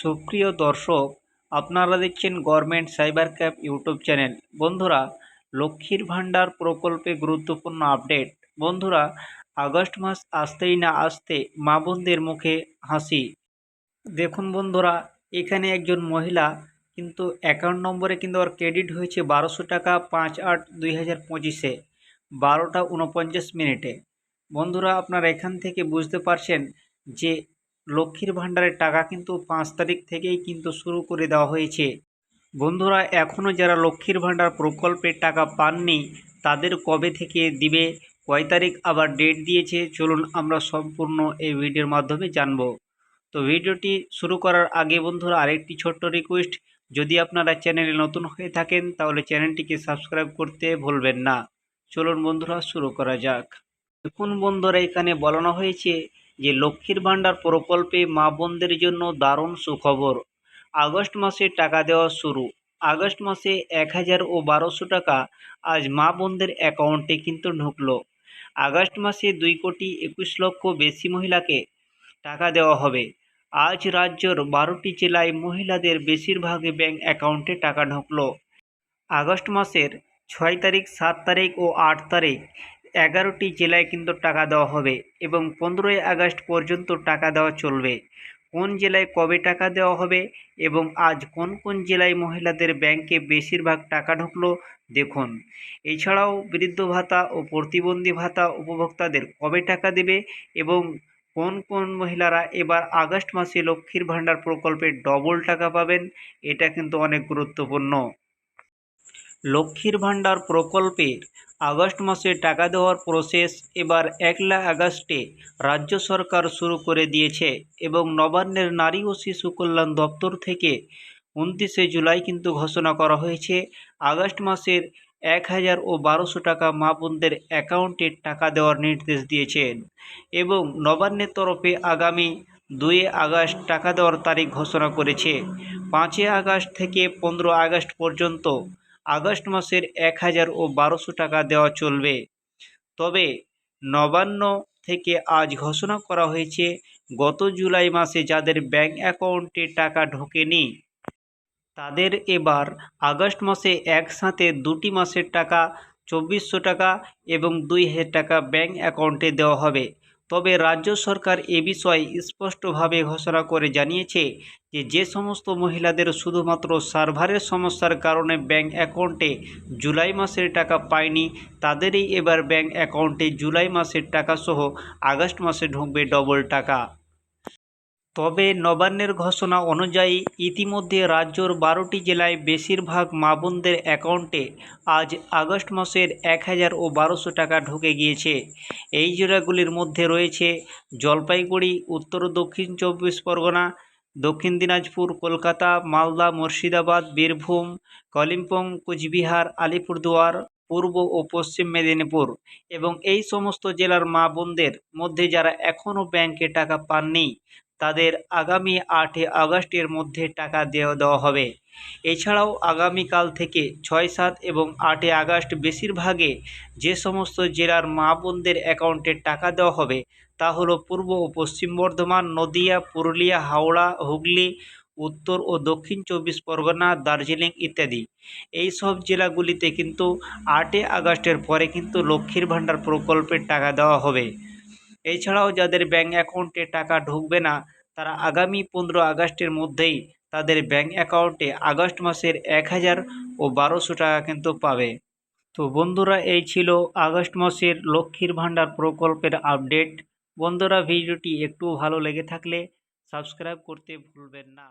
সুপ্রিয় দর্শক, আপনারা দেখছেন government cyber cafe YouTube channel. বন্ধুরা, লক্ষ্মীর ভাণ্ডার প্রকল্পে গুরুত্বপূর্ণ আপডেট। বন্ধুরা, আগস্ট মাস আসতেই না আসতে মা বোনদের মুখে হাসি। দেখুন বন্ধুরা, এখানে একজন মহিলা কিন্তু অ্যাকাউন্ট নম্বরে কিন্তু ওর ক্রেডিট হয়েছে 1200 টাকা 5/8/2025-এ 12টা 49 মিনিটে। বন্ধুরা, আপনারা এখান থেকে বুঝতে পারছেন যে লক্ষ্মীর ভাণ্ডারের টাকা কিন্তু 5 তারিখ থেকেই কিন্তু শুরু করে দেওয়া হয়েছে। বন্ধুরা, এখনও যারা লক্ষ্মীর ভাণ্ডার প্রকল্পের টাকা পাননি তাদের কবে থেকে দিবে, কয় তারিখ আবার ডেট দিয়েছে, চলুন আমরা সম্পূর্ণ এই ভিডিওর মাধ্যমে জানব। তো ভিডিওটি শুরু করার আগে বন্ধুরা আরেকটি ছোট্ট রিকোয়েস্ট, যদি আপনারা চ্যানেলে নতুন হয়ে থাকেন তাহলে চ্যানেলটিকে সাবস্ক্রাইব করতে ভুলবেন না। চলুন বন্ধুরা শুরু করা যাক। দেখুন বন্ধুরা, এখানে বলানো হয়েছে যে লক্ষ্মীর ভাণ্ডার প্রকল্পে মা বোনদের জন্য দারুণ সুখবর। আগস্ট মাসে টাকা দেওয়া শুরু। আগস্ট মাসে 1000 ও 1200 টাকা আজ মা বোনদের অ্যাকাউন্টে কিন্তু ঢুকলো। আগস্ট মাসে 2,21,00,000 বেশি মহিলাকে টাকা দেওয়া হবে। আজ রাজ্যের 12টি জেলায় মহিলাদের বেশিরভাগই ব্যাংক অ্যাকাউন্টে টাকা ঢুকলো। আগস্ট মাসের 6 তারিখ, 7 তারিখ ও 8 তারিখ 11টি জেলায় কিন্তু টাকা দেওয়া হবে এবং 15ই আগস্ট পর্যন্ত টাকা দেওয়া চলবে। কোন জেলায় কবে টাকা দেওয়া হবে এবং আজ কোন কোন জেলায় মহিলাদের ব্যাংকে বেশিরভাগ টাকা ঢুকলো দেখুন। এছাড়াও বৃদ্ধ ভাতা ও প্রতিবন্ধী ভাতা উপভোক্তাদের কবে টাকা দেবে এবং কোন কোন মহিলারা এবার আগস্ট মাসে লক্ষ্মীর ভাণ্ডার প্রকল্পে ডবল টাকা পাবেন, এটা কিন্তু অনেক গুরুত্বপূর্ণ। লক্ষ্মীর ভাণ্ডার প্রকল্পের আগস্ট মাসে টাকা দেওয়ার প্রসেস এবার 1 আগস্টে রাজ্য সরকার শুরু করে দিয়েছে এবং নবান্নের নারী ও শিশু কল্যাণ দপ্তর থেকে 29 জুলাই কিন্তু ঘোষণা করা হয়েছে আগস্ট মাসের 1000 ও 1200 টাকা মা বোনদের অ্যাকাউন্টে টাকা দেওয়ার নির্দেশ দিয়েছেন এবং নবান্নের তরফে আগামী 2 আগস্ট টাকা দেওয়ার তারিখ ঘোষণা করেছে। 5 আগস্ট থেকে 15 আগস্ট পর্যন্ত আগস্ট মাসের 1000 ও 1200 টাকা দেওয়া চলবে। তবে নবান্ন থেকে আজ ঘোষণা করা হয়েছে গত জুলাই মাসে যাদের ব্যাংক অ্যাকাউন্টে টাকা ঢোকেনি তাদের এবার আগস্ট মাসে একসাথে 2টি মাসের টাকা 2400 টাকা এবং 2000 টাকা ব্যাংক অ্যাকাউন্টে দেওয়া হবে। তবে রাজ্য সরকার এ বিষয়ে স্পষ্টভাবে ঘোষণা করে জানিয়েছে যে সমস্ত মহিলাদের শুধুমাত্র সার্ভারের সমস্যার কারণে ব্যাংক অ্যাকাউন্টে জুলাই মাসের টাকা পায়নি তাদেরই এবার ব্যাংক অ্যাকাউন্টে জুলাই মাসের টাকা সহ আগস্ট মাসে ঢুকবে ডবল টাকা। তবে নবান্নের ঘোষণা অনুযায়ী ইতিমধ্যে রাজ্যের 12টি জেলায় বেশিরভাগ মা বোনদের অ্যাকাউন্টে আজ আগস্ট মাসের 1000 ও 1200 টাকা ঢুকে গিয়েছে। এই জেলাগুলির মধ্যে রয়েছে জলপাইগুড়ি, উত্তর ও দক্ষিণ 24 পরগনা, দক্ষিণ দিনাজপুর, কলকাতা, মালদা, মুর্শিদাবাদ, বীরভূম, কালিম্পং, কোচবিহার, আলিপুরদুয়ার, পূর্ব ও পশ্চিম মেদিনীপুর এবং এই সমস্ত জেলার মা বোনদের মধ্যে যারা এখনও ব্যাংকে টাকা পাননি তাদের আগামী 8 আগস্টের মধ্যে টাকা দেওয়া হবে। এছাড়াও আগামীকাল থেকে 6, 7 এবং 8 আগস্ট বেশিরভাগে যে সমস্ত জেলার মা বোনদের অ্যাকাউন্টে টাকা দেওয়া হবে তা হলো পূর্ব ও পশ্চিম বর্ধমান, নদিয়া, পুরুলিয়া, হাওড়া, হুগলি, উত্তর ও দক্ষিণ 24 পরগনা, দার্জিলিং ইত্যাদি। এই সব জেলাগুলিতে কিন্তু 8 আগস্টের পরে কিন্তু লক্ষ্মীর ভাণ্ডার প্রকল্পের টাকা দেওয়া হবে। এছাড়াও যাদের ব্যাংক অ্যাকাউন্টে টাকা ঢুকবে না তারা আগামী 15 আগস্টের মধ্যেই তাদের ব্যাংক অ্যাকাউন্টে আগস্ট মাসের 1000 ও 1200 টাকা কিন্তু পাবে। তো বন্ধুরা, এই ছিল আগস্ট মাসের লক্ষ্মীর ভাণ্ডার প্রকল্পের আপডেট। বন্ধুরা, ভিডিওটি একটু ভালো লেগে থাকলে সাবস্ক্রাইব করতে ভুলবেন না।